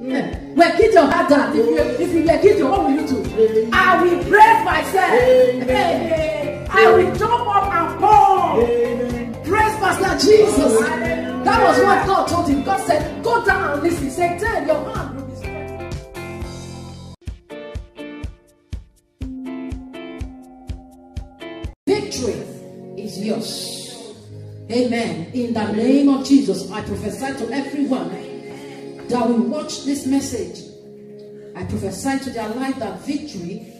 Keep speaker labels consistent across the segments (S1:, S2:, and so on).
S1: When Gideon had that, if you were Gideon, what will you do? I will praise myself. I will jump up and fall. Praise Master Jesus. That was what God told him. God said, go down and listen. He said, turn your hand will be strengthened. Victory is yours. Amen. In the name of Jesus, I prophesy to everyone that will watch this message. I prophesy to their life that victory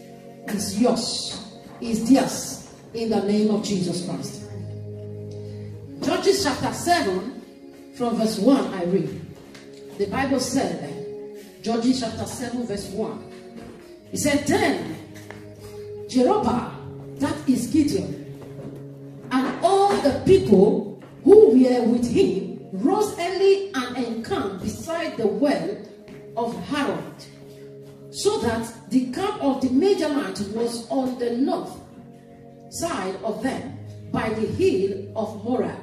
S1: is yours, is theirs, in the name of Jesus Christ. Judges chapter 7, from verse 1, I read. The Bible said, Judges chapter 7, verse 1. It said, then Jerubbaal, that is Gideon, and all the people who were with him rose early and encamped beside the well of Harod, so that the camp of the Midianites was on the north side of them, by the hill of Morah,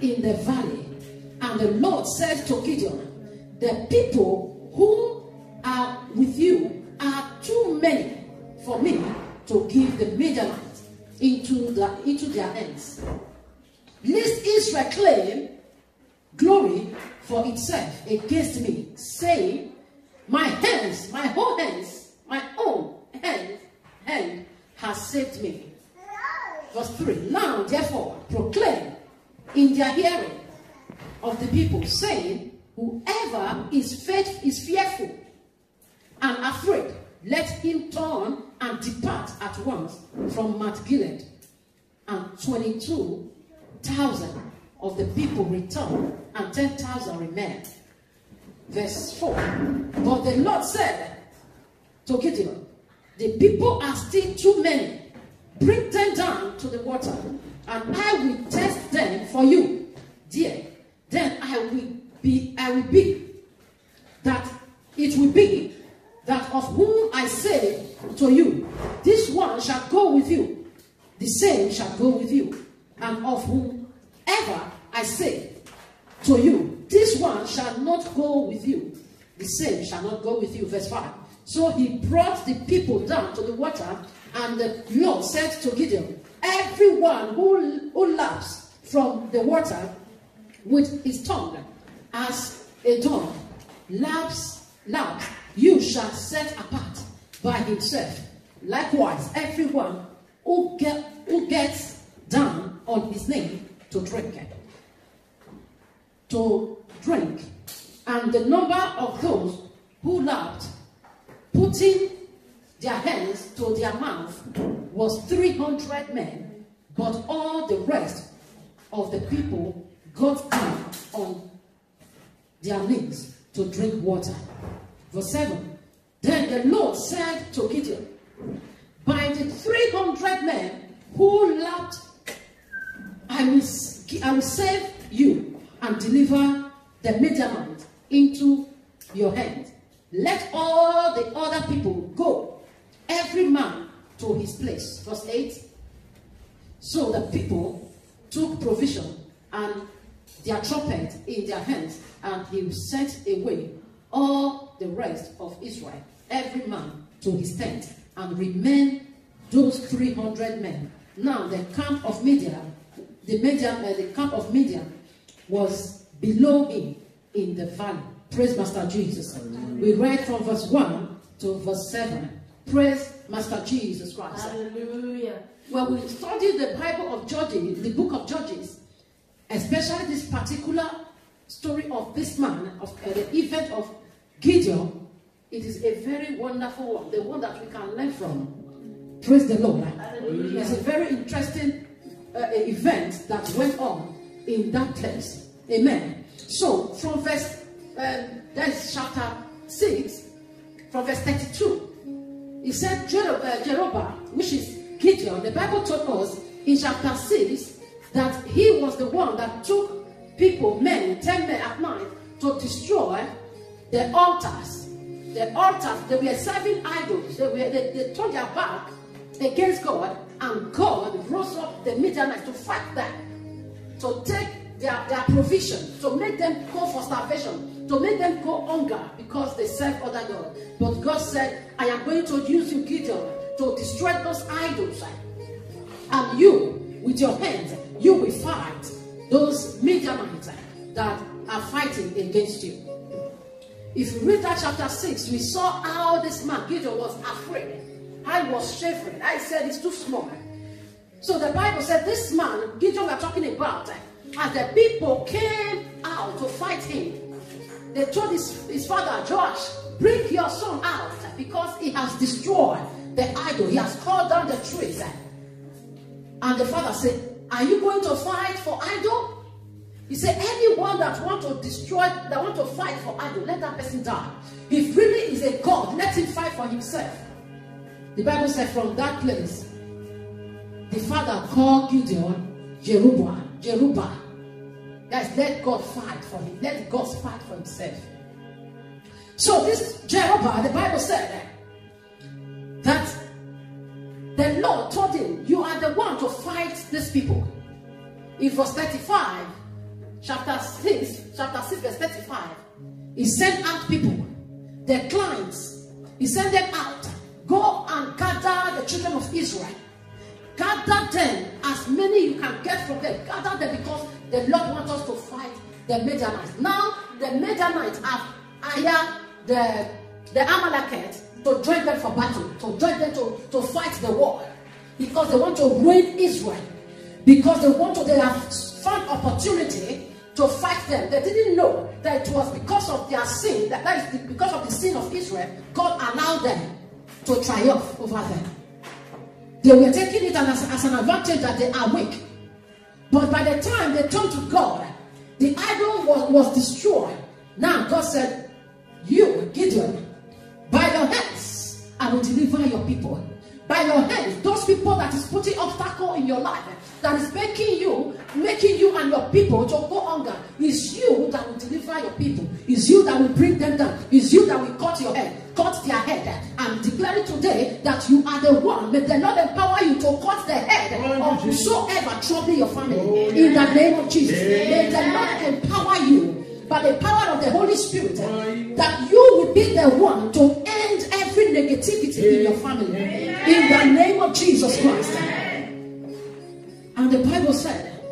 S1: in the valley. And the Lord said to Gideon, the people who are with you are too many for me to give the Midianites into their hands, lest Israel claim glory for itself against me, saying, my own hand has saved me. Verse 3. Now therefore proclaim in their hearing of the people, saying, whoever is fearful and afraid, let him turn and depart at once from Mount Gilead. And 22,000 of the people returned, and 10,000 remained. Verse 4. But the Lord said to Gideon, the people are still too many. Bring them down to the water, and I will test them for you there. Then it will be that of whom I say to you, this one shall go with you, the same shall go with you. And of whomever I say to you, this one shall not go with you, the same shall not go with you. Verse 5. So he brought the people down to the water, and the Lord said to Gideon, everyone who laps from the water with his tongue as a dog laps, you shall set apart by himself. Likewise, everyone who gets down on his knee to drink. And the number of those who lapped, putting their hands to their mouth, was 300 men, but all the rest of the people got down on their knees to drink water. Verse 7. Then the Lord said to Gideon, by the 300 men who lapped, I will save you and deliver the Midianites into your hand. Let all the other people go, every man to his place. Verse 8. So the people took provision and their trumpet in their hands, and he sent away all the rest of Israel, every man to his tent, and remained those 300 men. Now the camp of Midian, the camp of Midian was below him in the valley. Praise Master Jesus. Hallelujah. We read from verse 1 to verse 7. Praise Master Jesus Christ.
S2: Hallelujah.
S1: When we study the Bible of Judges, the book of Judges, especially this particular story of this man, of the event of Gideon, it is a very wonderful one, the one that we can learn from. Praise the Lord. Hallelujah. It's a very interesting event that went on in that place. Amen. So from verse that's chapter 6, from verse 32, it said Jerubbaal, which is Gideon. The Bible told us in chapter 6 that he was the one that took people, 10 men at night, to destroy the altars. The altars, they were serving idols. They turned their back against God, and God rose up the Midianites to fight them, to take their provision, to make them go for starvation, to make them go hunger because they serve other gods. But God said, I am going to use you, Gideon, to destroy those idols. And you, with your hands, you will fight those Midianites that are fighting against you. If you read that chapter 6, we saw how this man, Gideon, was afraid. I was shivering. I said, it's too small. So the Bible said, this man, Gideon, we're talking about, as the people came out to fight him, they told his father, Joash, bring your son out, because he has destroyed the idol. He has cut down the trees. And the father said, are you going to fight for idol? He said, anyone that want to destroy, that want to fight for idol, let that person die. If really is a God, let him fight for himself. The Bible said, from that place, the father called Gideon Jerubbaal. Guys, let God fight for him. Let God fight for himself. So this Jerubbaal, the Bible said that the Lord told him, you are the one to fight these people. In verse 35, chapter 6 verse 35, he sent out people, their clients, he sent them out, go and gather the children of Israel, gather them, as many you can get from them, gather them, because the Lord wants us to fight the Midianites. Now the Midianites have hired the Amalekites to join them for battle, to join them to fight the war, because they want to ruin Israel, because they have found opportunity to fight them. They didn't know that it was because of their sin, that is because of the sin of Israel, God allowed them to triumph over them. They were taking it as an advantage that they are weak. But by the time they turned to God, the idol was destroyed. Now God said, you, Gideon, by your hands, I will deliver your people. By your hands, those people that is putting obstacle in your life, that is making you and your people to go hunger, is you that will deliver your people. Is you that will bring them down. Is you that will cut their head. I'm declaring today that you are the one. May the Lord empower you to cut the head of whosoever troubling your family. In the name of Jesus. May the Lord empower you by the power of the Holy Spirit, that you will be the one to end every negativity in your family. In the name of Jesus Christ. And the Bible said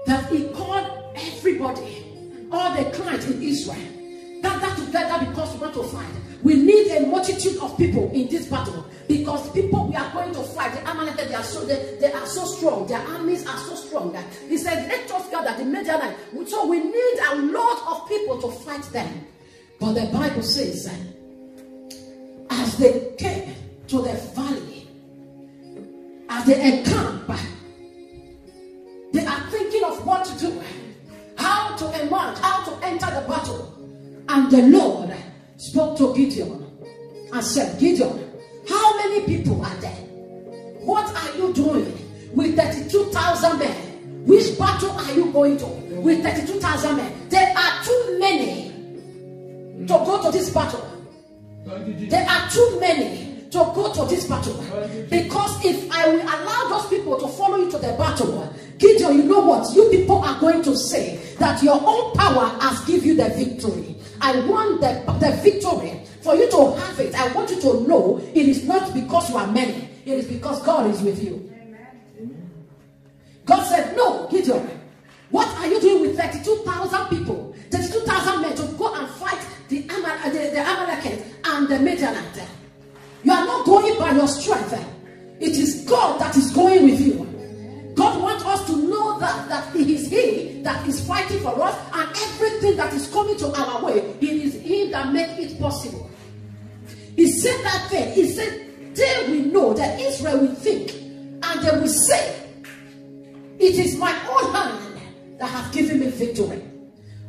S1: that he called everybody, all the clients in Israel, gather together because we want to fight. We need a multitude of people in this battle, because people we are going to fight, the Amalekites, they are so strong, their armies are so strong. He said, let us gather the Midianites. So we need a lot of people to fight them. But the Bible says, as they came to the valley, as they encamp, they are thinking of what to do, how to emerge, how to enter the battle. And the Lord spoke to Gideon and said, Gideon, how many people are there? What are you doing with 32,000 men? Which battle are you going to with 32,000 men? There are too many to go to this battle. There are too many to go to this battle. Because if I will allow those people to follow you to the battle, Gideon, you know what? You people are going to say that your own power has given you the victory. I want the victory. For you to have it, I want you to know it is not because you are many. It is because God is with you. Amen. God said, no, Gideon, what are you doing with 32,000 people? 32,000 men to go and fight the Amalekites and the Midianites. You are not going by your strength. It is God that is going with you. God wants us to know that it is He that is fighting for us, and everything that is coming to our way, it is Him that makes it possible. He said that thing. He said, they will know, that Israel will think, and they will say, it is my own hand that has given me victory.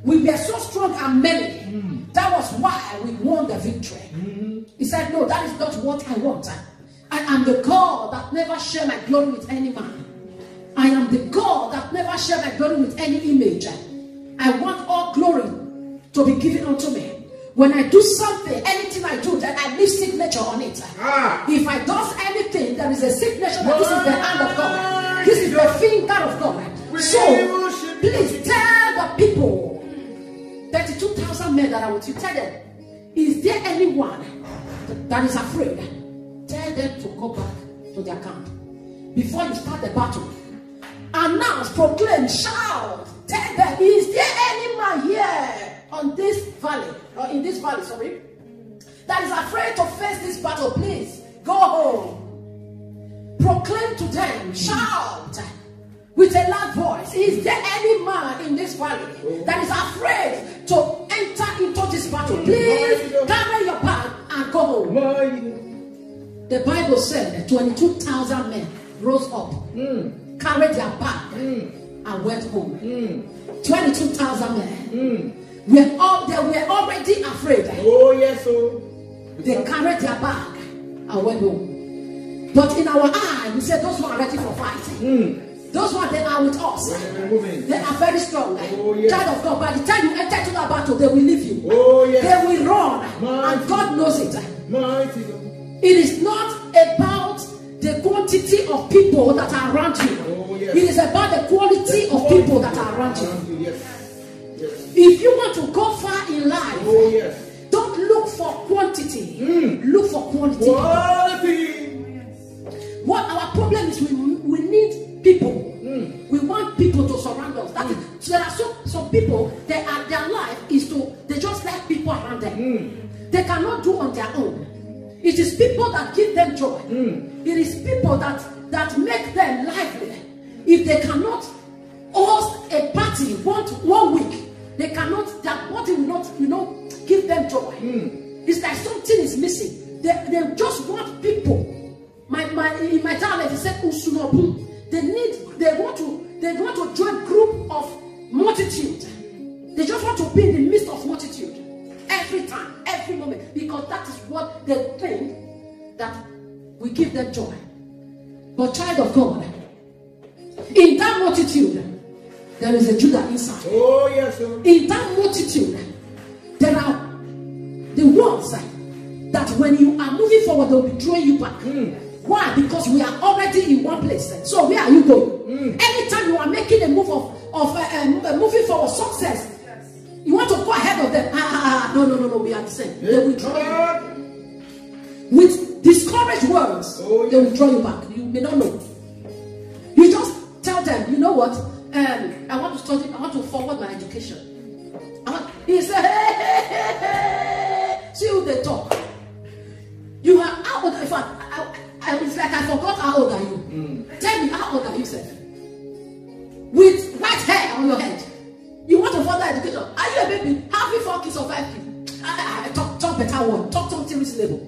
S1: We were so strong and many. That was why we won the victory. He said, no, that is not what I want. I am the God that never share my glory with any man. I am the God that never share my glory with any image. I want all glory to be given unto me. When I do something, anything I do, then I leave signature on it. If I do anything, there is a signature that this is the hand of God. This is the finger of God. So Please tell the people, 32,000 men that are with you, tell them, is there anyone that is afraid? Tell them to go back to their camp. Before you start the battle, announce, proclaim, shout, tell them, is there any man here on this valley, or in this valley, sorry, that is afraid to face this battle? Please, go home. Proclaim to them, shout with a loud voice, is there any man in this valley that is afraid to enter into this battle? Please, carry your bag and go home. The Bible said 22,000 men rose up, carried their bag, and went home. 22,000 men. They were already afraid.
S2: Oh, yes, sir.
S1: They carried their bag and went home. But in our eye, we said those who are ready for fighting. Those who are there are with us. They are very strong.
S2: Oh, yes.
S1: Child of God, by the time you enter into that battle, they will leave you.
S2: Oh, yes.
S1: They will run.
S2: Mighty.
S1: And God knows it.
S2: Mighty.
S1: It is not about the quantity of people that are around you.
S2: Oh, yes.
S1: It is about the quality of people that are around you.
S2: Yes. Yes.
S1: If you want to go far in life,
S2: Oh, yes.
S1: don't look for quantity. Look for quality.
S2: Quality.
S1: What our problem is, we need people. We want people to surround us. That is, so there are some people, their life is they just like people around them. They cannot do on their own. It is people that give them joy. It is people that make them lively. If they cannot host a party one week, they cannot, that body will not, give them joy. It's like something is missing. They just want people. In my dialect, they said usunobu. They want to join group of multitude. They just want to be in the midst of multitude every time, every moment, because that is what they think that will give them joy. But child of God, in that multitude, there is a Judah inside.
S2: Oh, yes, sir.
S1: In that multitude, there are the ones that when you are moving forward, they will be throwing you back. Why? Because we are already in one place. So where are you going? Anytime you are making a move of moving forward, success, you want to go ahead of them. No, we are the same. They will throw you. With discouraged words, they will throw you back. You may not know. You just tell them, you know what? I want to study. I want to forward my education. He said, hey. See who they talk. You are how old? In fact, it's like I forgot how old are you. Tell me, how old are you, sir? With white hair on your head. You want to further education? Are you a baby? Having 4 kids or 5 kids? Talk better one. Talk something reasonable.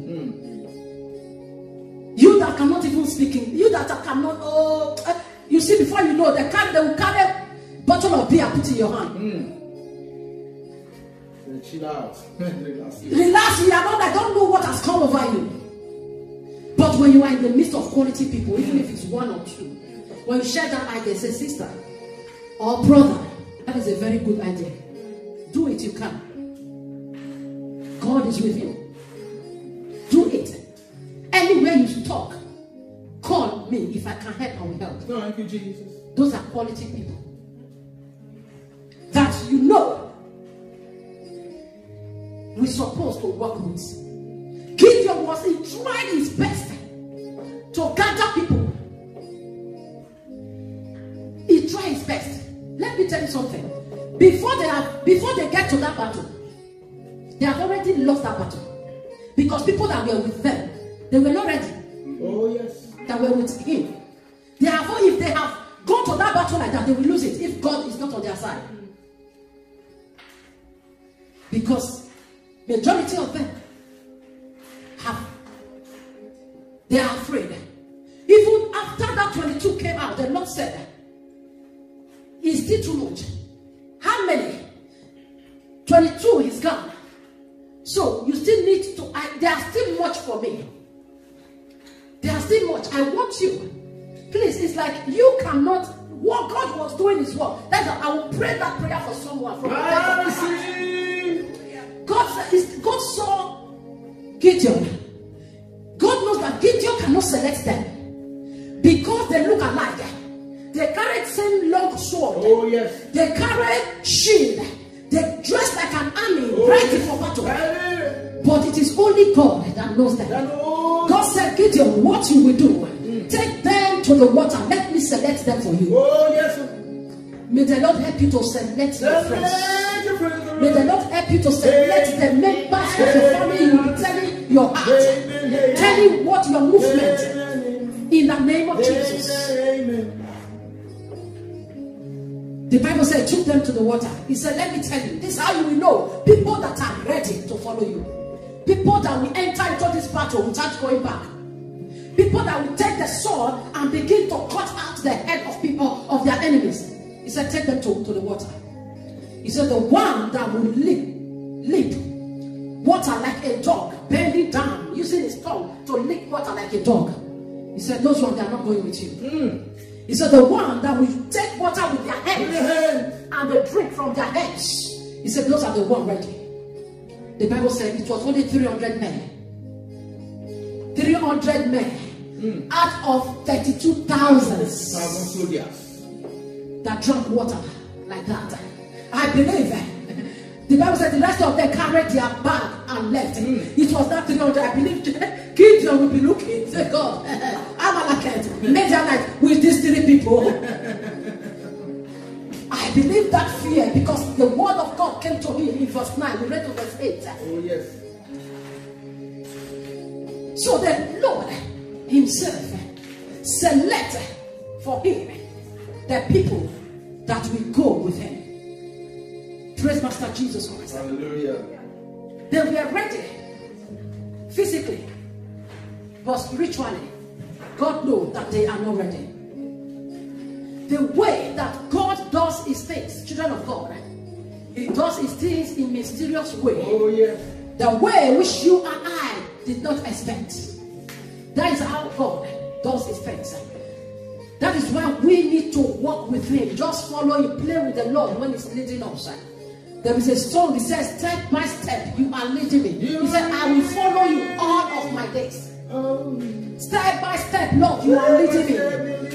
S1: You that cannot even speak, you that cannot, you see, before you know, they will carry a bottle of beer, put in your hand.
S2: Chill out. Relax.
S1: You are not, I don't know what has come over you. But when you are in the midst of quality people, even if it's 1 or 2, when you share that idea, say, sister or brother, that is a very good idea. Do it, you can. God is with you. Do it. Anywhere you talk, call me. If I can help, I will help.
S2: Thank you, Jesus.
S1: Those are quality people. That you know we're supposed to work with. Gideon he tried his best to gather people. He tried his best. Let me tell you something. Before they get to that battle, they have already lost that battle. Because people that were with them, they were not ready.
S2: Oh, yes.
S1: That were with him. Therefore, if they have gone to that battle like that, they will lose it if God is not on their side. Because majority of them they are afraid. Even after that 22 came out, the Lord said, it's still too much. How many? 22 is gone. So you still need to, there are still much for me. There are still much. I want you. Please, it's like you cannot, what God was doing is what? That's why I will pray that prayer for someone from God saw Gideon. God knows that Gideon cannot select them because they look alike. They carried same long sword.
S2: Oh, yes.
S1: They carried shield. They dressed like an army, ready for battle. But it is only God that knows them. God said, Gideon, what you will do, take them to the water. Let me select them for you.
S2: Oh, yes.
S1: May the Lord help you to select your friends. May the Lord help you to select the members of your family. You will be telling your heart, telling what your movement in the name of Jesus. The Bible said, took them to the water. He said, let me tell you, this is how you will know people that are ready to follow you. People that will enter into this battle without going back. People that will take the sword and begin to cut out the head of people, of their enemies. He said, take them to the water. He said, the one that will leap water like a dog, bending down, using his tongue to lick water like a dog. He said, those ones, they are not going with you. He said, the one that will take water with their hands and they drink from their heads. He said, those are the one ready. The Bible said it was only 300 men. 300 men out of 32,000
S2: soldiers
S1: that drank water like that. I believe the Bible said the rest of them carried their bag and left. It was that 300. I believe Gideon will be looking. Say, God, Amalekite made their life with these 3 people. I believe that fear because the word of God came to me in verse 9. We read to verse 8.
S2: Oh, yes.
S1: So the Lord himself select for him the people that will go with him. Praise Master Jesus Christ.
S2: Hallelujah.
S1: They were ready physically, but spiritually, God knows that they are not ready. The way that God does his things, children of God, he does his things in mysterious way.
S2: Oh, yes.
S1: The way which you and I did not expect. That is how God does his things. That is why we need to walk with him. Just follow him, play with the Lord when he's leading us. There is a song that says, step by step, you are leading me. He said, I will follow you all of my days. Step by step, Lord, you are leading me.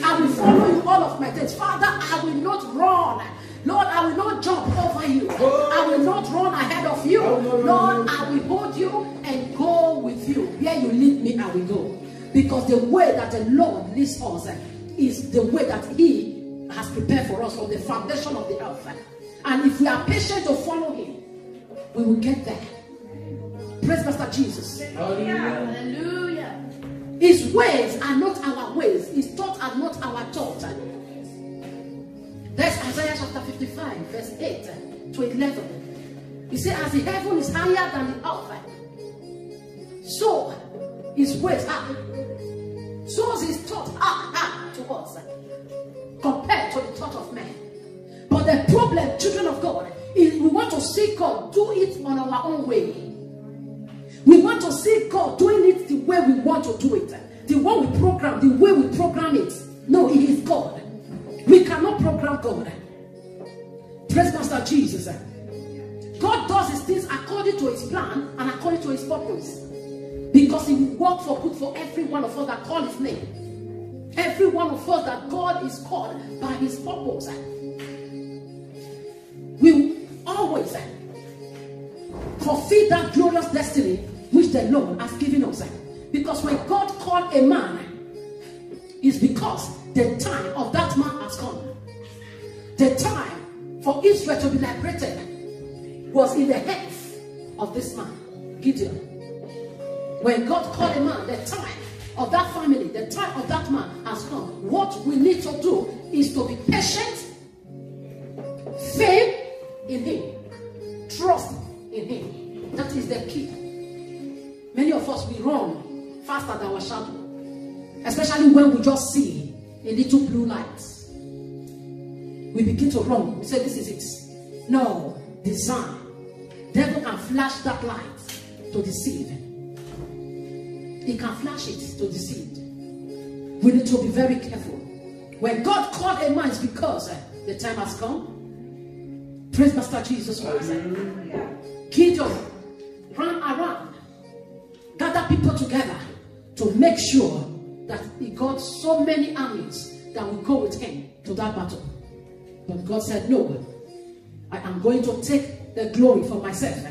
S1: I will follow you all of my days. Father, I will not run. Lord, I will not jump over you. I will not run ahead of you. Lord, I will hold you and go with you. Where you lead me, I will go. Because the way that the Lord leads us is the way that he has prepared for us from the foundation of the earth. And if we are patient to follow him, we will get there. Praise Master Jesus.
S2: Hallelujah.
S1: His ways are not our ways. His thoughts are not our thoughts. That's Isaiah chapter 55, verse 8 to 11. He said, as the heaven is higher than the earth, so his ways are. So his thoughts are to us compared to the thought of man. But the problem, children of God, is we want to see God do it on our own way. We want to see God doing it the way we want to do it. The way we program, the way we program it. No, he is God. We cannot program God. Praise Master Jesus. God does his things according to his plan and according to his purpose. Because he will work for good for every one of us that call his name. Every one of us that God is called by his purpose. We will always fulfill that glorious destiny which the Lord has given us. Because when God called a man, it's because the time of that man has come. The time for Israel to be liberated was in the hands of this man, Gideon. When God called a man, the time of that family, the time of that man has come. What we need to do is to be patient, faith in him, trust in him. That is the key. Many of us, we run faster than our shadow, especially when we just see a little blue light. We begin to run. We say, this is it. No, design. Devil can flash that light to deceive. He can flash it to deceive. We need to be very careful. When God called a man, it's because the time has come. Praise Master Jesus Christ. Gideon ran around, gather people together to make sure that he got so many armies that will go with him to that battle. But God said, no, I am going to take the glory for myself.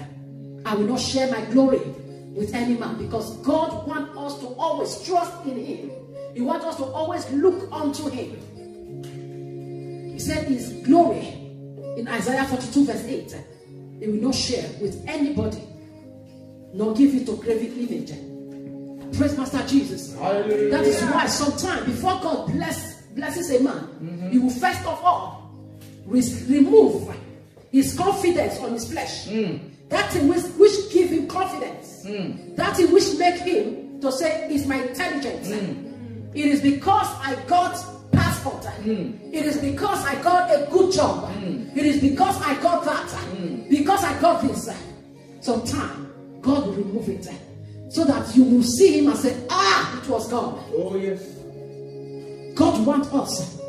S1: I will not share my glory with any man, because God wants us to always trust in him. He wants us to always look unto him. He said his glory in Isaiah 42 verse 8, he will not share with anybody, nor give it to graven image. Praise Master Jesus. Hallelujah. That is why sometimes before God blesses a man, he will first of all remove his confidence on his flesh. That thing which give him confidence. That thing which make him to say, it's my intelligence. It is because I got passport. It is because I got a good job. It is because I got that. Because I got this. Sometimes God will remove it, so that you will see him and say, ah, it was God.
S2: Oh yes.
S1: God wants us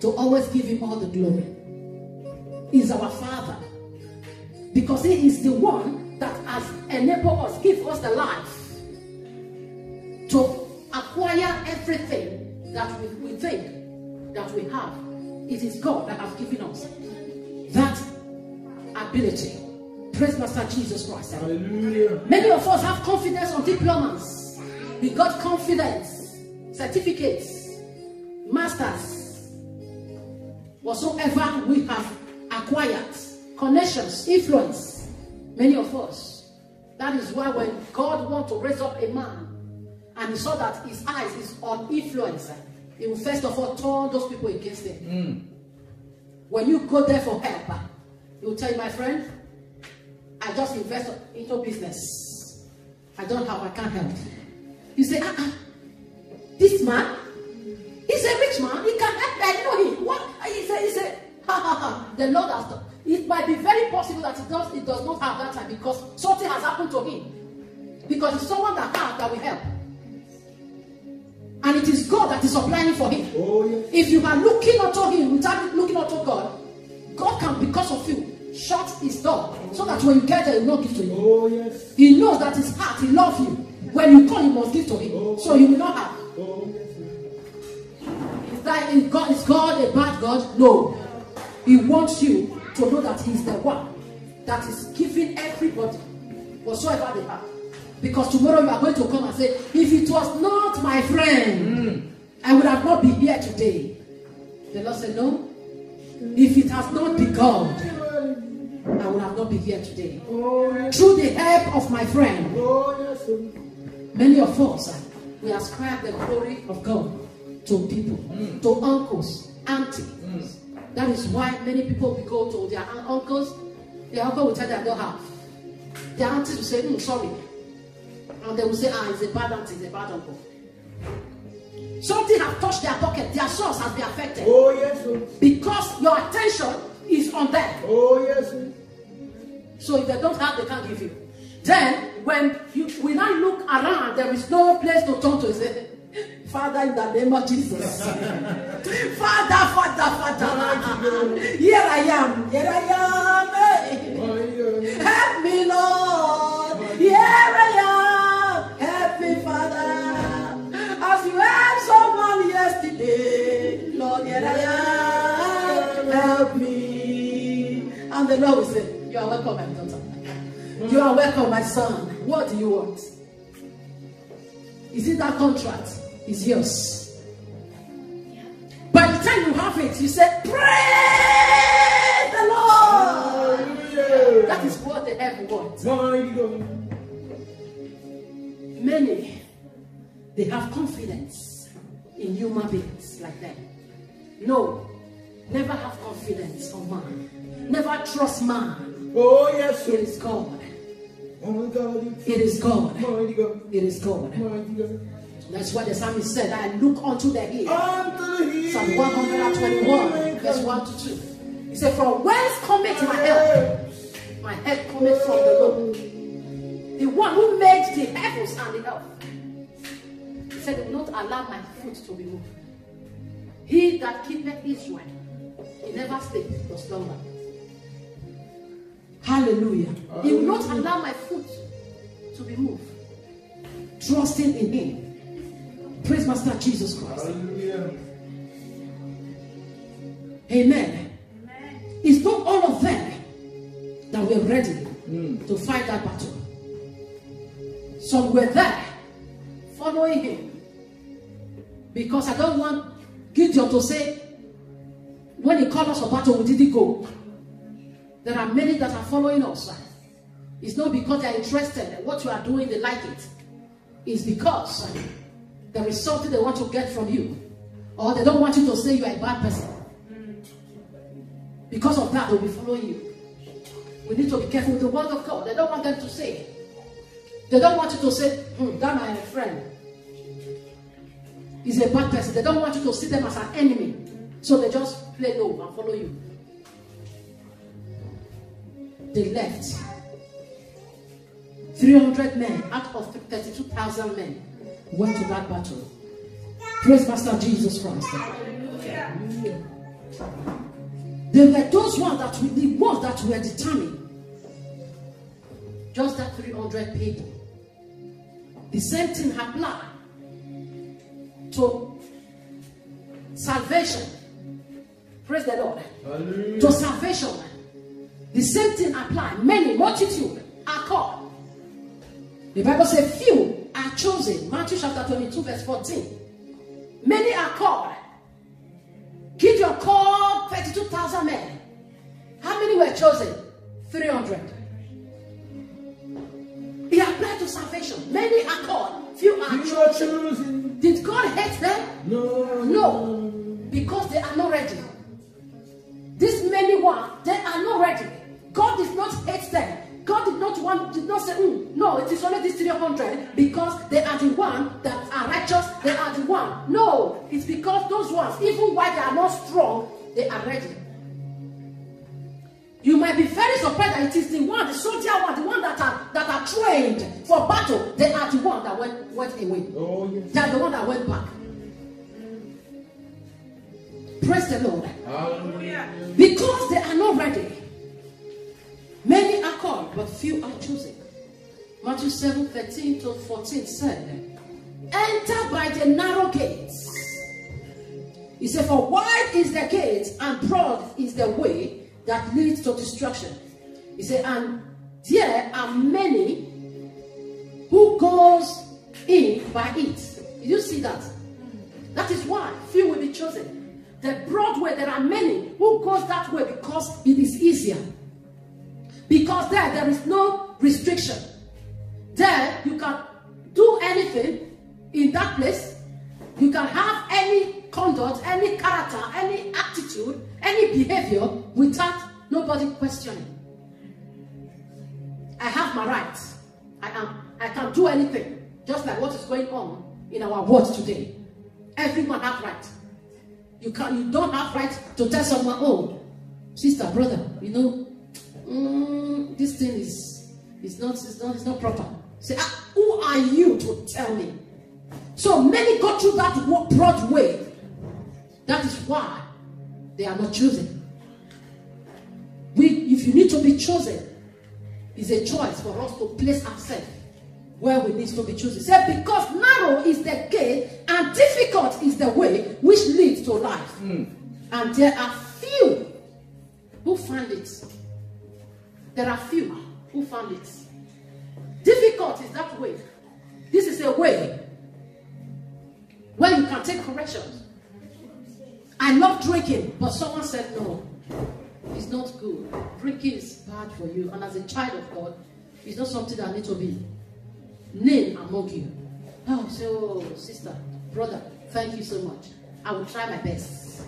S1: to always give him all the glory. He's our Father, because he is the one that has enabled us, give us the life to acquire everything that we think that we have. It is God that has given us that ability. Praise Master Jesus Christ.
S2: Hallelujah.
S1: Many of us have confidence on diplomas. We got confidence, certificates, masters, whatsoever we have acquired, connections, influence. Many of us. That is why when God wants to raise up a man and he saw that his eyes is on influence, he will first of all turn those people against him. When you go there for help, he will tell you, my friend, I just invest into business. I don't have, I can't help. You say, this man, he's a rich man, he can help, I know him. What? He said, the Lord has done. It might be very possible that it does not have that time, because something has happened to him. Because it's someone that has that will help. And it is God that is supplying for him.
S2: Oh, yes.
S1: If you are looking unto him without looking unto God, God can, because of you, shut his door, so that when you get there, he will not give to you.
S2: Oh, yes.
S1: He knows that his heart, he loves you. When you call, you must give to him.
S2: Oh,
S1: so you will not have.
S2: Oh, yes.
S1: Is God a bad God? No. He wants you to know that he's the one that is giving everybody whatsoever they have. Because tomorrow you are going to come and say, if it was not my friend, I would have not been here today. The Lord said, no. If it has not been God, I would have not been here today.
S2: Oh, yes.
S1: Through the help of my friend.
S2: Oh, yes.
S1: Many of us, we ascribe the glory of God to people, to uncles, aunties. That is why many people will go to their uncles. Their uncle will tell them they don't have. Their aunties will say, sorry. And they will say, it's a bad auntie, it's a bad uncle. Something has touched their pocket. Their source has been affected.
S2: Oh, yes.
S1: Because your attention is on them.
S2: Oh, yes.
S1: So if they don't have, they can't give you. Then, when we now look around, there is no place to turn to. Say, Father, in the name of Jesus. Father. Here I am. Help me, Lord. Here I am. Help me, Father. As you helped someone yesterday, Lord, here I am. Help me. And the Lord will say, you are welcome, my daughter. You are welcome, my son. What do you want? Is it that contract? It's yours. By the time you have it, you say, praise the Lord.
S2: Hallelujah.
S1: That is what the heaven wants.
S2: Mighty God.
S1: Many, they have confidence in human beings like that. No, never have confidence on man. Never trust man.
S2: Oh, yes.
S1: It is God.
S2: Oh, God.
S1: It is God.
S2: Mighty God.
S1: It is God.
S2: Mighty God.
S1: That's why the psalmist said, I look unto the hill.
S2: Unto the hill.
S1: Psalm 121, verse 1 to 2. He said, from whence cometh my help? My help cometh from the Lord, the one who made the heavens and the earth. He said, do not allow my foot to be moved. He that keepeth Israel, he never sleep nor slumber. Hallelujah. He will not allow my foot to be moved. Trusting in him. Praise Master Jesus Christ.
S2: Hallelujah.
S1: Amen. It's not all of them that were ready to fight that battle. Some were there following him. Because I don't want Gideon to say, when he called us for battle, we didn't go. There are many that are following us. It's not because they are interested in what you are doing, they like it. It's because there is something they want to get from you. Or they don't want you to say you are a bad person. Because of that, they'll be following you. We need to be careful with the word of God. They don't want them to say. They don't want you to say, that my friend is a bad person. They don't want you to see them as an enemy. So they just play low and follow you. They left. 300 men out of 32,000 men went to that battle. Praise Master Jesus Christ. They were those ones that were determined. Just that 300 people. The same thing applied to salvation. Praise the Lord. Hallelujah. To salvation. The same thing applied. Many, multitude are called. The Bible says few are chosen. Matthew chapter 22 verse 14. Many are called. Gideon called 32,000 men. How many were chosen? 300. He applied to salvation. Many are called. Few are chosen. Did God hate them? No. Because they are not ready. These many ones, they are not ready. God did not hate them. God did not say, no, it is only these 300 because they are the ones that are righteous, they are the ones. No, it's because those ones, even while they are not strong, they are ready. You might be very surprised that it is the one, the soldier one, the one that are trained for battle. They are the one that went away. Oh, yes. They are the one that went back. Praise the Lord. Hallelujah. Because they are not ready. Many are called, but few are chosen. Matthew 7:13 to 14 said, enter by the narrow gates. He said, for wide is the gate and broad is the way that leads to destruction. He said, and there are many who goes in by it. Did you see that? That is why few will be chosen. The broad way, there are many who goes that way because it is easier. Because there is no restriction. There, you can do anything in that place. You can have any conduct, any character, any attitude, any behavior without nobody questioning. I have my rights. I can do anything. Just like what is going on in our world today. Everyone has rights. You don't have right to tell someone, oh, sister, brother, you know, this thing is not proper. Say, who are you to tell me? So many go through that broad way. That is why they are not chosen. If you need to be chosen, it's a choice for us to place ourselves where we need to be chosen. Say, because narrow is the gate and difficult is the way which leads to life. And there are few who find it. There are few who found it. Difficult is that way. This is a way where you can take corrections. I love drinking, but someone said no. It's not good. Drinking is bad for you. And as a child of God, it's not something that needs to be named among you. Oh, sister, brother, thank you so much. I will try my best.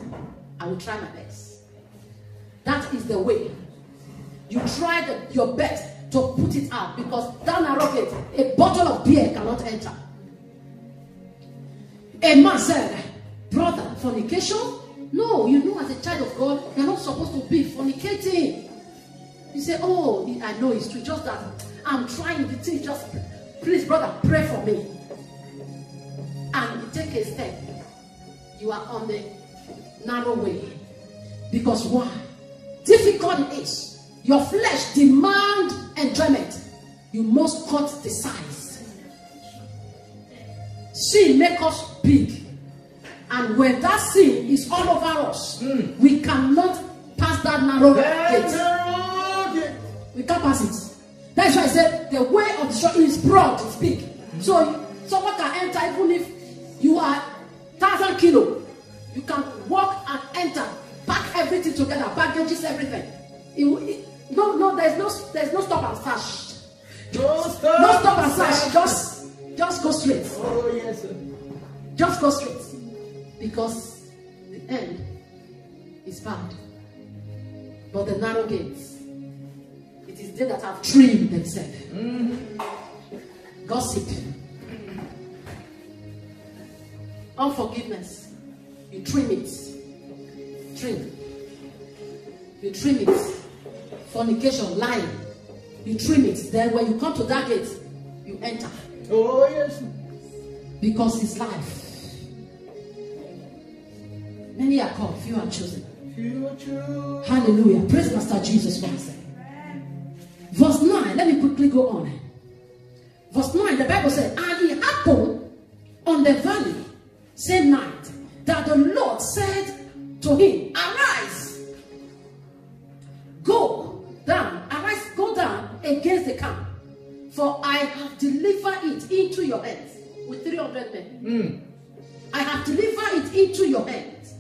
S1: I will try my best. That is the way. You try your best to put it out, because down a rocket, a bottle of beer cannot enter. A man said, brother, fornication? No, you know, as a child of God, you're not supposed to be fornicating. You say, oh, I know it's true, just that I'm trying the thing, just please, brother, pray for me. And you take a step. You are on the narrow way. Because why? Difficult it is. Your flesh demands enjoyment. You must cut the size. Sin makes us big. And when that sin is all over us, we cannot pass that narrow gate. We can't pass it. That's why I said the way of the short is broad, it's big. So someone can enter even if you are 1,000 kilos. You can walk and enter, pack everything together, packages, everything. There's no stop and start. No stop and start. Just go straight.
S2: Oh yes, sir.
S1: Just go straight. Because the end is bad. But the narrow gates, it is they that have trimmed themselves. Gossip. Unforgiveness. You trim it. Trim. You trim it. Fornication, lying. You trim it. Then when you come to that gate, you enter.
S2: Oh yes.
S1: Because it's life. Many are called, few are chosen. Hallelujah. Praise Master Jesus Christ. Verse 9, let me quickly go on. Verse 9, the Bible said, and it happened on the valley, same night, that the Lord said to him, arise, go down against the camp, for I have delivered it into your hands with 300 men. I have delivered it into your hands.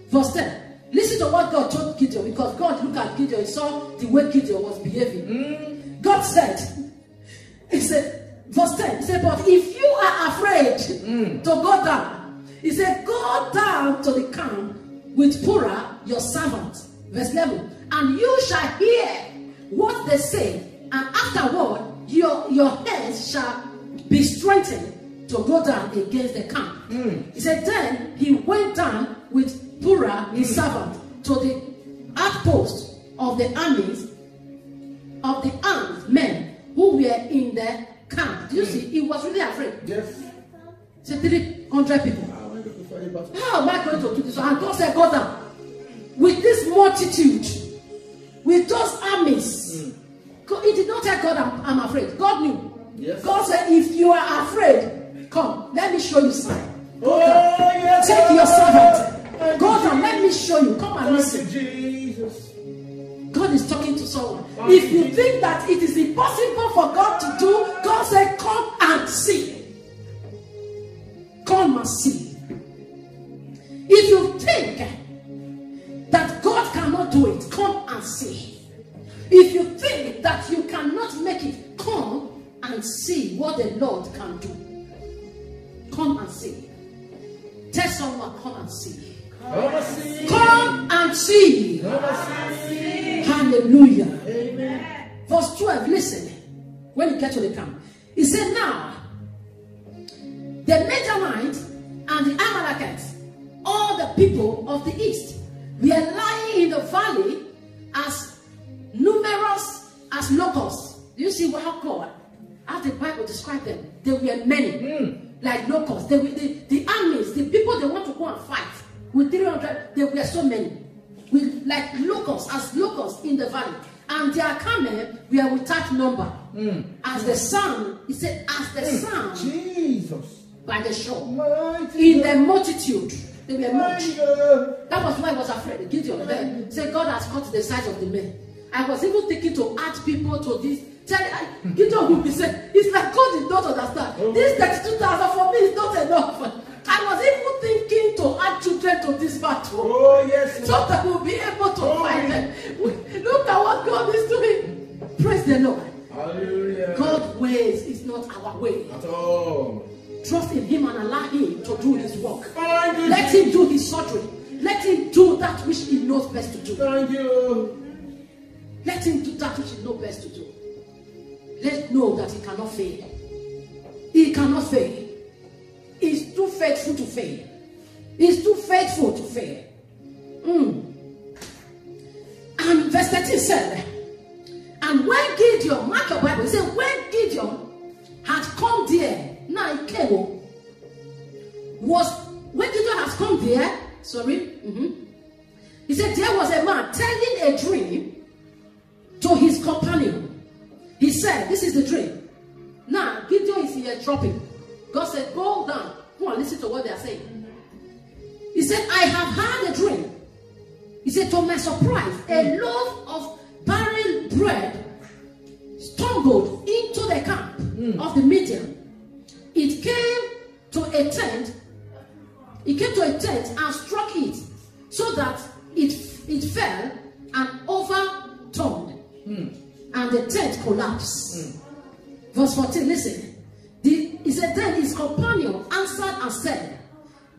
S1: Verse 10. Listen to what God told Gideon, because God looked at Gideon, he saw the way Gideon was behaving. God said, he said, verse 10, he said, but if you are afraid to go down, he said, go down to the camp with Purah, your servant. Verse 11, and you shall hear what they say, and afterward your hands shall be strengthened to go down against the camp. He said, then he went down with Purah, his servant, to the outpost of the armies of the armed men who were in the camp. Do you see? He was really afraid.
S2: Yes.
S1: He said 300 people. How am I going to do this? And God said, go down. With this multitude, with those armies. He did not tell God, I'm afraid. God knew.
S2: Yes.
S1: God said, if you are afraid, come, let me show you sign. Go down.
S2: Yes,
S1: take your servant. Go down, let me show you. Come and listen.
S2: Jesus.
S1: God is talking to someone. If you think that it is impossible for God to do, God said, come and see. Come and see. If you think that God cannot do it, come and see. If you think that you cannot make it, come and see what the Lord can do. Come and see. Tell someone, come and see. Come and see. Hallelujah.
S2: Amen.
S1: Verse 12, listen. When you get to the camp, he said, now the Midianites and the Amalekites, all the people of the east, were lying in the valley as numerous as locusts. Do you see how God, how the Bible described them? They were many, like locusts. They were the armies, the people they want to go and fight. With 300, there were so many. With like locusts, as locusts in the valley. And their camel were without number. As the sun, he said, as the sun
S2: Jesus.
S1: by the shore.
S2: Mighty
S1: In the multitude, they were much.
S2: God.
S1: That was why I was afraid. Gideon there said, God has cut the size of the men. I was even thinking to add people to this. Gideon will be saying, it's like God did not understand. This 32,000 for me is not enough. I was even thinking to add children to this battle.
S2: Oh, yes.
S1: So that we'll be able to fight them. Look at what God is doing. Praise the Lord.
S2: Hallelujah.
S1: God's ways is not our way.
S2: At all.
S1: Trust in Him and allow Him to do His work.
S2: Thank you.
S1: Let Him do His surgery. Let Him do that which He knows best to do.
S2: Thank you.
S1: Let Him do that which He knows best to do. Let's know that He cannot fail. He cannot fail. He's too faithful to fail. He's too faithful to fail. And verse 13 said, and when Gideon, mark your Bible, it said, when Gideon had come there, now he came, when Gideon has come there, he said, there was a man telling a dream to his companion. He said, this is the dream. Now, Gideon is here dropping. God said, go down. Come on, listen to what they are saying. said, I have had a dream. He said, to my surprise, a loaf of barren bread stumbled into the camp of the Midian. It came to a tent. It came to a tent and struck it, so that it fell and overturned, and the tent collapsed. Verse 14, listen. He said, then his companion answered and said,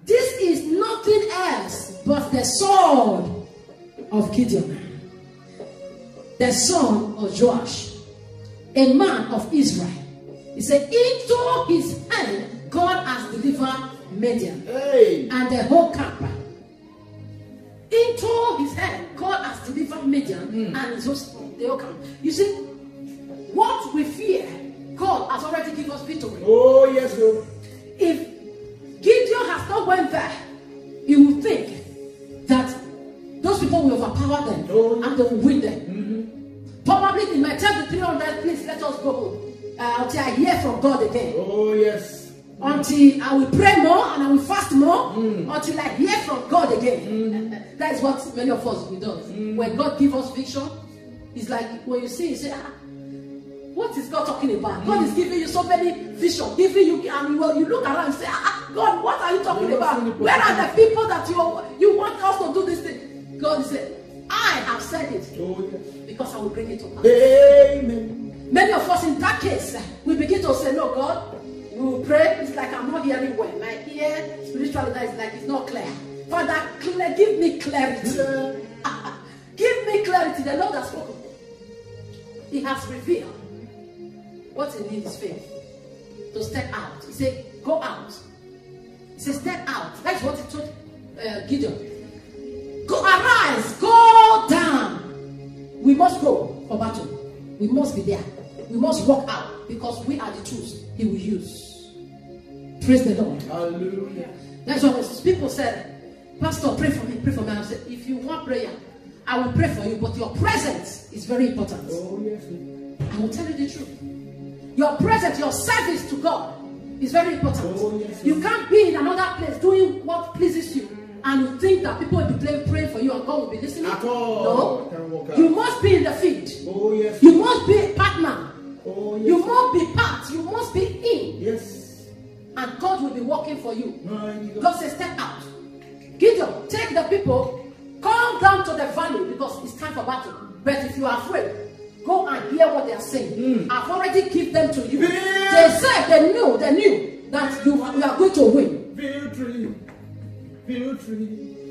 S1: this is nothing else but the sword of Gideon, the son of Joash, a man of Israel. He said, into his hand God has delivered Midian and the whole camp. Into his hand God has delivered Midian and the whole camp. You see, what we fear, God has already given us victory.
S2: Oh, yes, Lord.
S1: If Gideon has not went there, he would think that those people will overpower them and they will win them. Probably they might tell the 300, please let us go until I hear from God again.
S2: Oh, yes.
S1: Until I will pray more and I will fast more until I hear from God again. That is what many of us will do. When God gives us vision, it's like when you see, you say, what is God talking about? God is giving you so many visions, giving you, and you look around and say, God, what are you talking about? Where are the people that you want us to do this thing? God said, I have said it because I will bring it to pass.
S2: Amen.
S1: Many of us in that case, we begin to say, no, God, we will pray. It's like I'm not hearing well. My ear, spiritually, that is like it's not clear. Father, give me clarity. Give me clarity. The Lord has spoken. He has revealed what he needs is faith to step out. He said, go out. He said, step out. That's what he told Gideon. Go, arise, go down. We must go for battle. We must be there. We must walk out because we are the tools he will use. Praise the Lord.
S2: Hallelujah.
S1: That's why people said, Pastor, pray for me, pray for me. I said, if you want prayer, I will pray for you, but your presence is very important.
S2: Oh, yes.
S1: I will tell you the truth. Your presence, your service to God is very important.
S2: Oh, yes.
S1: You can't be in another place doing what pleases you and you think that people will be praying for you and God will be listening.
S2: At all.
S1: No. You must be in the field.
S2: Oh, yes.
S1: You must be a partner.
S2: Oh, yes.
S1: You must be part. You must be in.
S2: Yes.
S1: And God will be working for you.
S2: My
S1: God says, step out. Gideon, take the people, come down to the valley because it's time for battle. But if you are afraid, go and hear what they are saying. I've already given them to you. They said they knew that you are going to win.
S2: Victory.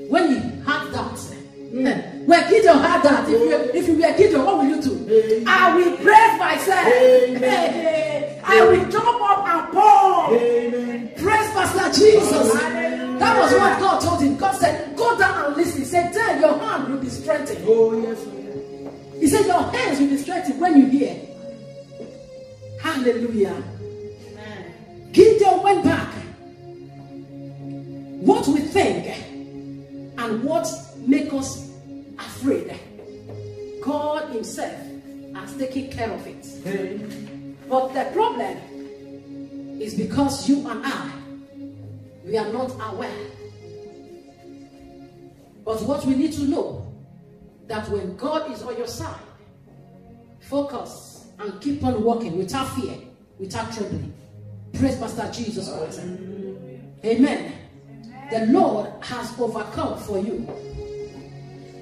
S1: When he had that, when Gideon had that, if you were Gideon, what will you do?
S2: Amen.
S1: I will praise myself. I will jump up and pour.
S2: Amen.
S1: Praise Pastor Jesus.
S2: Amen.
S1: That was what God told him. God said, go down and listen. He said, then your hand will be strengthened.
S2: Oh, yes.
S1: He said, your hands will be strengthened when you hear. Hallelujah. Amen. Gideon went back. What we think and what makes us afraid, God himself has taken care of it.
S2: Hey.
S1: But the problem is because you and I, we are not aware. But what we need to know, that when God is on your side, focus and keep on walking without fear, without trembling. Praise Pastor Jesus Christ. Amen. The Lord has overcome for you.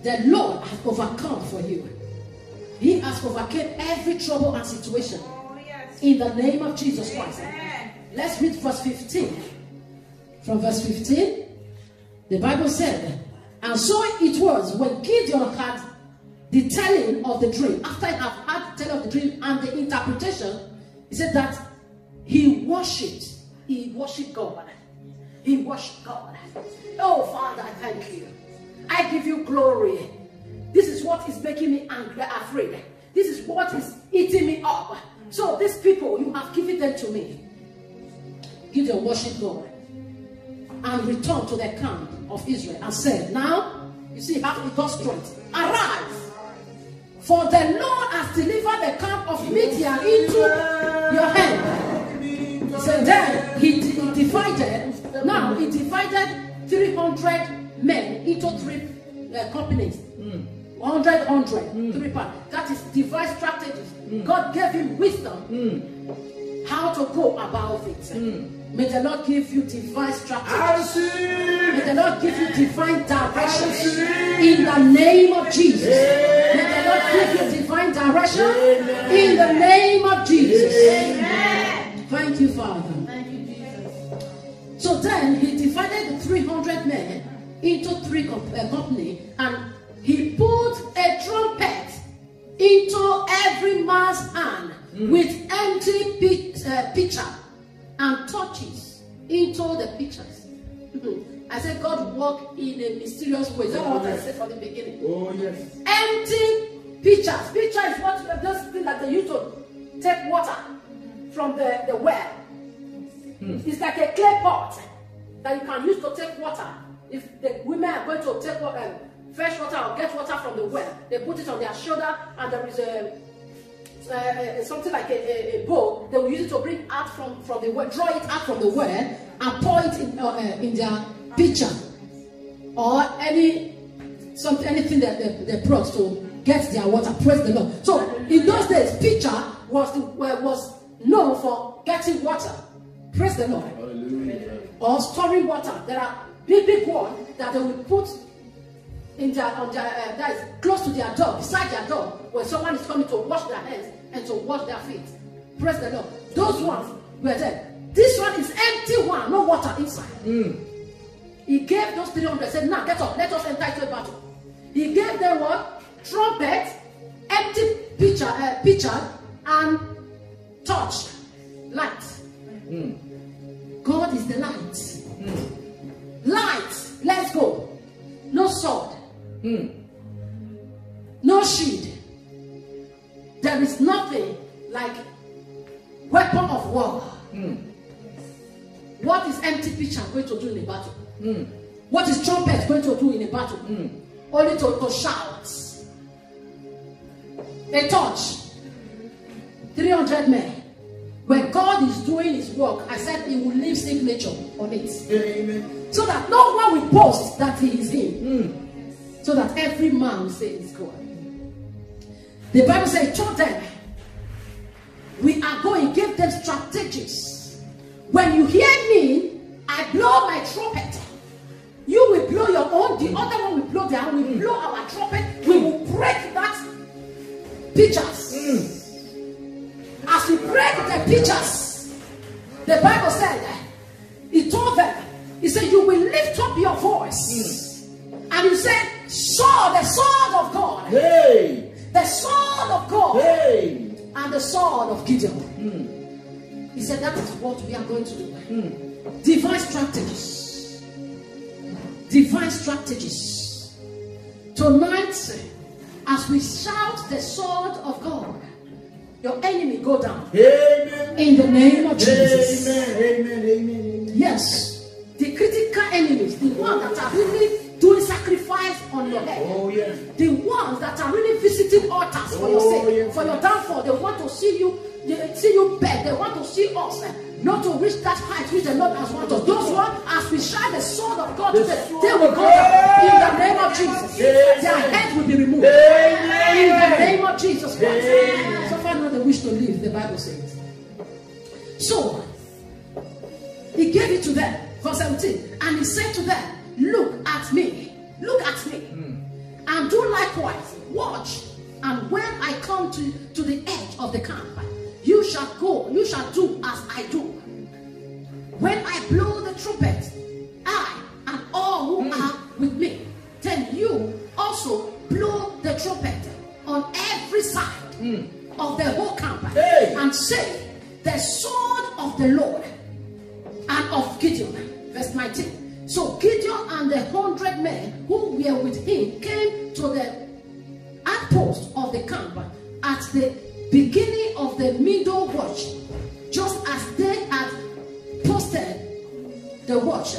S1: The Lord has overcome for you. He has overcome every trouble and situation. In the name of Jesus Christ. Let's read verse 15. From verse 15, the Bible said, and so it was when Gideon had the telling of the dream. After he had the telling of the dream and the interpretation, he said that he worshipped. He worshipped God. He worshipped God. Oh, Father, I thank you. I give you glory. This is what is making me angry, afraid. This is what is eating me up. So these people, you have given them to me. Gideon worshiped God and returned to the camp of Israel and said, now, you see, after he got strength, arise, for the Lord has delivered the camp of Midian into your hand. He said, then he divided 300 men into 3 companies. 100, 3 parts. That is device strategies. God gave him wisdom how to go about it. May the Lord give you divine strategies. May the Lord give you divine direction in the name of Jesus. May the Lord give you divine direction in the name of Jesus. Amen. Thank you, Father.
S3: Thank you, Jesus.
S1: So then he divided the 300 men into 3 companies, and he put a trumpet into every man's hand with empty pitcher and torches into the pitchers. I said God worked in a mysterious way. That's what I said from the beginning.
S2: Oh, yes.
S1: Empty pitchers. Pitcher is what those things that they use to take water from the well. It's like a clay pot that you can use to take water. If the women are going to take fresh water or get water from the well, they put it on their shoulder, and there is something like a bowl. They will use it to bring out from the well, draw it out from the well, and pour it in their pitcher or anything that they brought to get their water. Praise the Lord. So in those days, pitcher was known for getting water. Praise the Lord.
S2: Hallelujah.
S1: Or storing water. There are big ones that they will put in that is close to their door, beside their door, when someone is coming to wash their hands and to wash their feet. Praise the Lord. Those ones were there. This one is empty one, no water inside. He gave those 300, said, now get up, let us enter into a battle. He gave them what? Trumpet, empty pitcher, and torch, light. God is the light. Light, let's go. No sword. No shield. There is nothing like weapon of war. What is empty pitcher going to do in a battle? What is trumpet going to do in a battle? Only to shout. A torch. 300 men. When God is doing his work, I said he will leave signature on it.
S2: Amen.
S1: So that no one will boast that he is him. So that every man will say it's God. The Bible says, told them, we are going, give them strategies. When you hear me, I blow my trumpet. You will blow your own, the other one will blow their own, we will blow our trumpet, we will break that pitchers. As we break the pitchers, the Bible said, he told them, he said, you will lift up your voice. And he said, the sword of God.
S2: Hey.
S1: The sword of God.
S2: Hey.
S1: And the sword of Gideon. He said, that is what we are going to do. Divine strategies. Divine strategies. Tonight, as we shout the sword of God, your enemy go down.
S2: Amen.
S1: In the name of Jesus.
S2: Amen.
S1: Yes. The critical enemies, the ones that are really doing sacrifice on your head.
S2: Oh, yes.
S1: The ones that are really visiting altars for your sake,
S2: yes.
S1: for your downfall. They want to see you beg. They want to see us not to reach that height which the Lord has wanted us. Those ones, as we shine the sword of God today, they will go down in the name of Jesus. Their heads will be removed. In the name of Jesus Christ. So far now they wish to live, the Bible says. So, he gave it to them, verse 17, and he said to them, look at me, and do likewise, watch, and when I come to the edge of the camp, you shall do as I do. When I blow the trumpet, I and all who are with me, then you also blow the trumpet on every side of the whole camp, and say, the sword of the Lord and of Gideon. Verse 19. So Gideon and the 100 men who were with him came to the outpost of the camp at the beginning of the middle watch, just as they had posted the watch.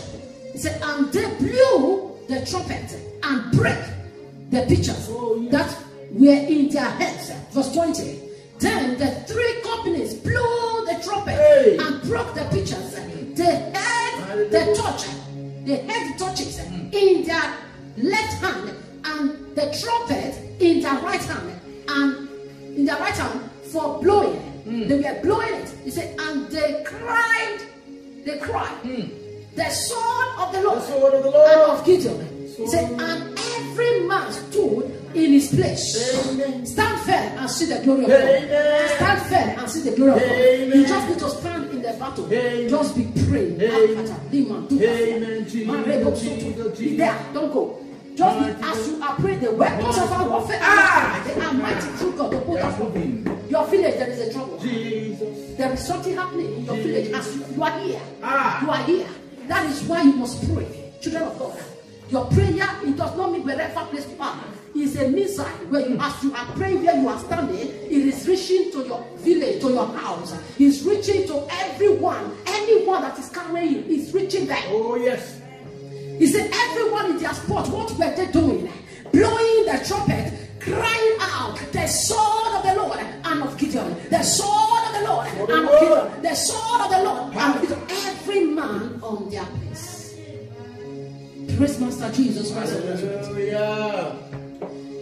S1: He said, and they blew the trumpet and break the pitchers that were in their heads. Verse 20. Then the 3 companies blew the trumpet and broke the pitchers. They held the torch They held the torches in their left hand and the trumpet in their right hand, and in their right hand for blowing. They were blowing it. He said, and they cried, the sword of the Lord, and of Gideon. He said, and every man stood in his place. Amen. Stand firm and see the glory of God. Stand firm and see the glory of God. You just need to stand in the battle. Just be praying. Be there. Don't go. Just be, as you are praying, the weapons of our warfare they are mighty through God. Your village, there is a trouble. Jesus. There is something happening in your village as you are here. You are here. That is why you must pray, children of God. Your prayer, it does not mean wherever place you are. It's a missile where you, as you are praying where you are standing, it is reaching to your village, to your house. It's reaching to everyone. Anyone that is carrying is reaching there.
S2: Oh, yes.
S1: He said, everyone in their spot, what were they doing? Blowing the trumpet, crying out, the sword of the Lord and of Gideon. The sword of the Lord and of Gideon. The sword of the Lord and of Gideon. Every man on their place. Praise Master Jesus Christ.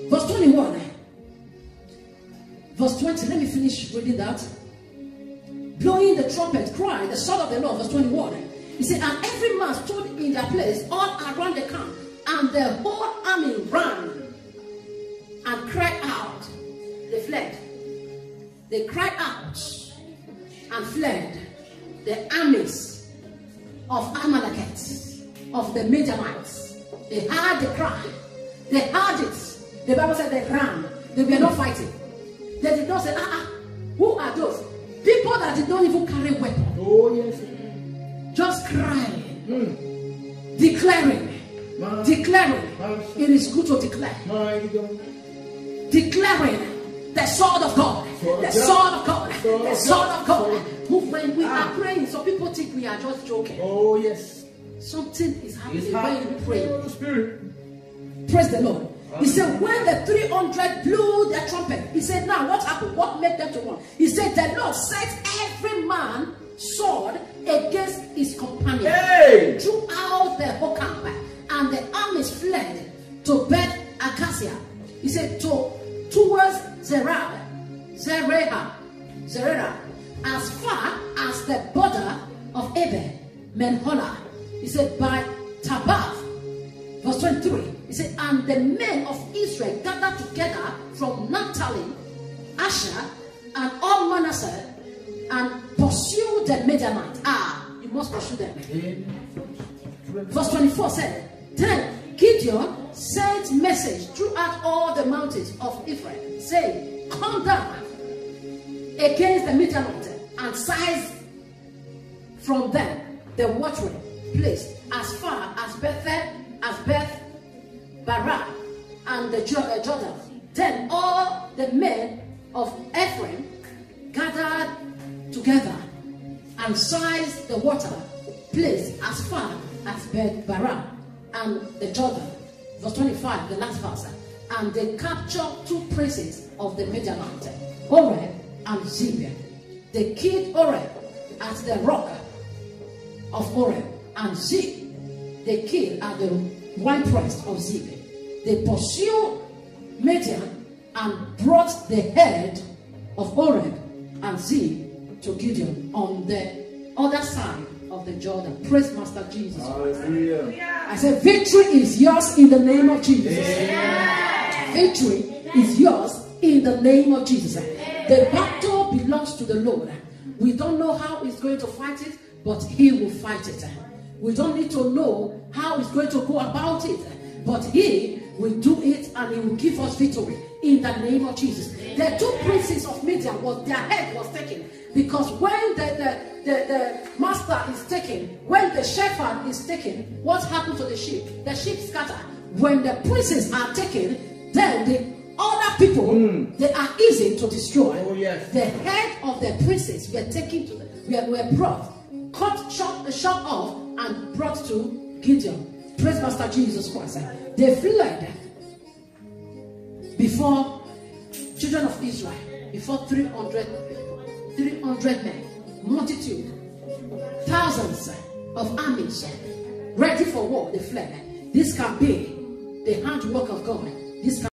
S1: Verse 21. Verse 20. Let me finish reading that. Blowing the trumpet, crying, the sword of the Lord. Verse 21. He said, and every man stood in their place all around the camp, and the whole army ran and cried out. They fled. They cried out and fled. The armies of Amalekites, of the Midianites, they heard the cry. They heard it. The Bible said they ran. They were not fighting. They did not say, who are those? People that did not even carry weapons.
S2: Oh, yes.
S1: Just crying. Declaring. Declaring. It is good to declare. Declaring the sword of God. The sword of God. The sword of God. When we are praying, some people think we are just joking.
S2: Oh, yes.
S1: Something is happening when you pray. Praise the Lord. He said, when the 300 blew their trumpet, he said, now what happened? What made them to run? He said, the Lord set every man sword against his companion throughout the whole camp, and the armies fled to Beth Acacia. He said, towards Zerah, as far as the border of Abel Menholah. He said, by Tabath. Verse 23. He said, and the men of Israel gathered together from Naphtali, Asher, and all Manasseh, and pursued the Midianites. You must pursue them. Verse 24 said, then Gideon sent message throughout all the mountains of Ephraim, saying, come down against the Midianites and seize from them the watering place as far as Beth Barah and the Jordan. Then all the men of Ephraim gathered together and seized the water place as far as Beth Barah and the Jordan. Verse 25, the last verse. And they captured 2 princes of the Midianites, Oreb and Zeb. They killed Oreb at the rock of Oreb, and Zeb they killed at the winepress of Zeb. They pursued Midian and brought the head of Oreb and Zeb to Gideon on the other side of the Jordan. Praise Master Jesus.
S2: Hallelujah.
S1: I said, victory is yours in the name of Jesus.
S2: Yeah.
S1: Victory is yours in the name of Jesus. The battle belongs to the Lord. We don't know how he's going to fight it, but he will fight it. We don't need to know how he's going to go about it, but he will do it, and he will give us victory in the name of Jesus. The 2 princes of Midian, their head was taken, because when the master is taken, when the shepherd is taken, what happens to the sheep? The sheep scatter. When the princes are taken, then the other people, they are easy to destroy.
S2: Oh, yes.
S1: The head of the princes were taken to were brought, cut short off, and brought to Gideon. Praise Master Jesus Christ. They fled before children of Israel, before 300 men, multitude, thousands of armies ready for war, they fled. This can be the handwork of God. This can